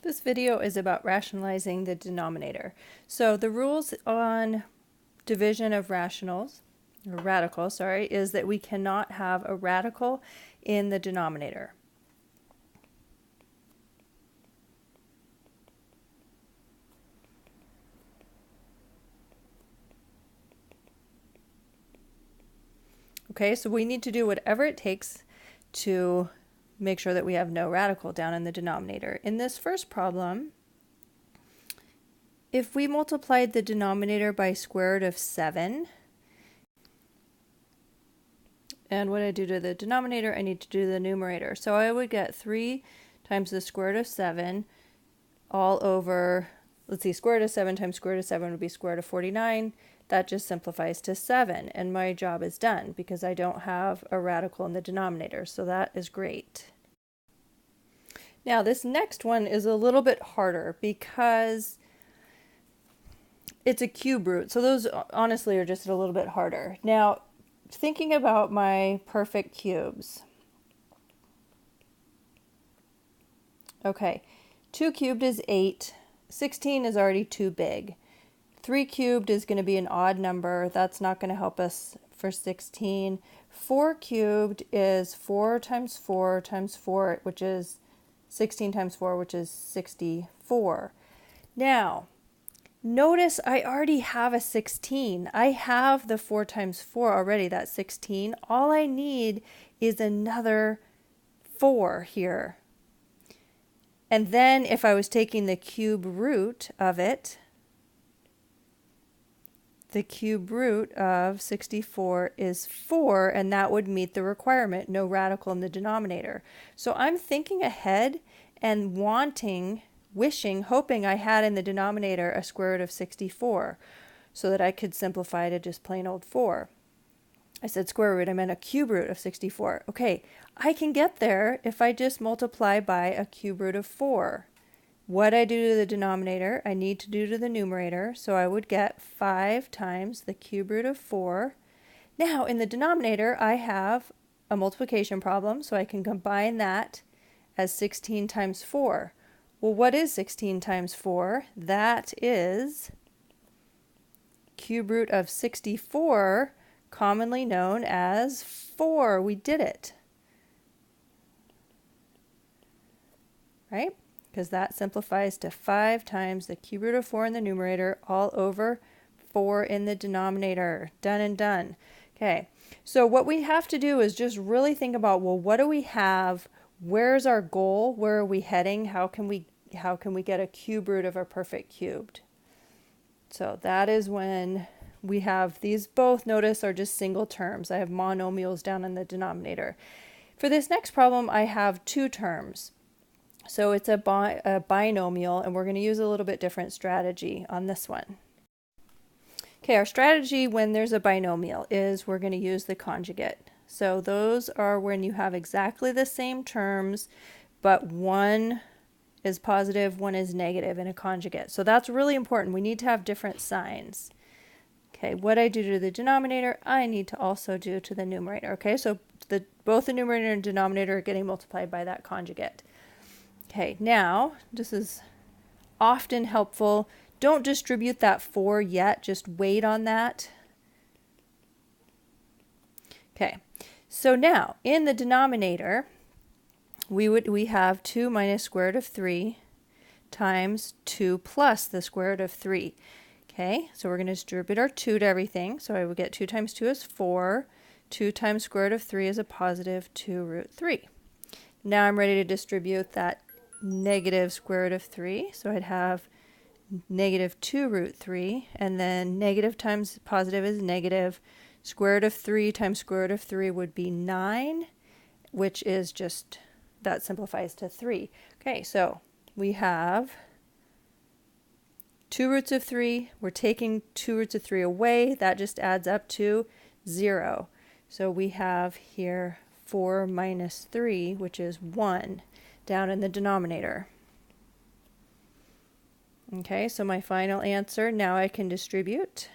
This video is about rationalizing the denominator. So the rules on division of rationals, or radicals, sorry, is that we cannot have a radical in the denominator. Okay, so we need to do whatever it takes to make sure that we have no radical down in the denominator. In this first problem, if we multiplied the denominator by square root of 7, and what I do to the denominator, I need to do the numerator. So I would get 3 times the square root of 7 all over, let's see, square root of 7 times square root of 7 would be square root of 49. That just simplifies to 7, and my job is done because I don't have a radical in the denominator, so that is great. Now this next one is a little bit harder because it's a cube root, so those honestly are just a little bit harder. Now, thinking about my perfect cubes. Okay, 2 cubed is 8, 16 is already too big. 3 cubed is going to be an odd number. That's not going to help us for 16. 4 cubed is 4 times 4 times 4, which is 16 times 4, which is 64. Now, notice I already have a 16. I have the 4 times 4 already, that's 16. All I need is another 4 here. And then if I was taking the cube root of it, the cube root of 64 is 4, and that would meet the requirement, no radical in the denominator. So I'm thinking ahead and wishing, hoping I had in the denominator a square root of 64 so that I could simplify to just plain old 4. I said square root, I meant a cube root of 64. Okay, I can get there if I just multiply by a cube root of 4. What I do to the denominator, I need to do to the numerator, so I would get 5 times the cube root of 4. Now, in the denominator, I have a multiplication problem, so I can combine that as 16 times 4. Well, what is 16 times 4? That is cube root of 64, commonly known as 4. We did it. Right? Because that simplifies to 5 times the cube root of 4 in the numerator all over 4 in the denominator. Done and done. Okay, so what we have to do is just really think about, well, what do we have? Where's our goal? Where are we heading? How can we get a cube root of a perfect cubed? So that is when we have these both, notice, are just single terms. I have monomials down in the denominator. For this next problem, I have 2 terms. So it's a binomial, and we're going to use a little bit different strategy on this one. Okay, our strategy when there's a binomial is we're going to use the conjugate. So those are when you have exactly the same terms, but one is positive, one is negative in a conjugate. So that's really important. We need to have different signs. Okay, what I do to the denominator, I need to also do to the numerator. Okay, so both the numerator and denominator are getting multiplied by that conjugate. Okay, now, this is often helpful. Don't distribute that 4 yet, just wait on that. Okay, so now, in the denominator, we have 2 minus square root of 3 times 2 plus the square root of 3. Okay, so we're going to distribute our 2 to everything. So I would get 2 times 2 is 4. 2 times square root of 3 is a positive 2 root 3. Now I'm ready to distribute that negative square root of 3. So I'd have negative 2 root 3. And then negative times positive is negative. Square root of 3 times square root of 3 would be 9, which is just, that simplifies to 3. Okay, so we have 2 roots of 3. We're taking 2 roots of 3 away. That just adds up to 0. So we have here 4 minus 3, which is 1, down in the denominator. Okay, so my final answer, now I can distribute.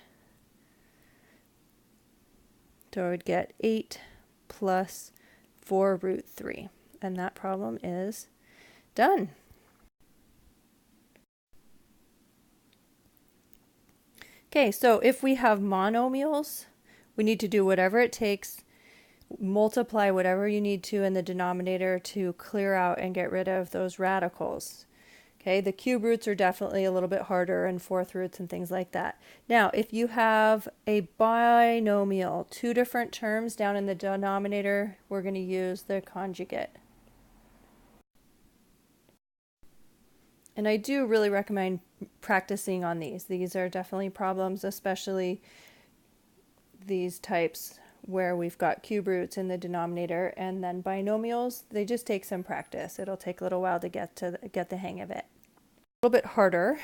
So I would get 8 plus 4 root 3. And that problem is done. Okay, so if we have monomials, we need to do whatever it takes, multiply whatever you need to in the denominator to clear out and get rid of those radicals. Okay, the cube roots are definitely a little bit harder, and fourth roots and things like that. Now, if you have a binomial, two different terms down in the denominator, we're going to use the conjugate. And I do really recommend practicing on these. These are definitely problems, especially these types where we've got cube roots in the denominator, and then binomials, they just take some practice. It'll take a little while to get the hang of it. A little bit harder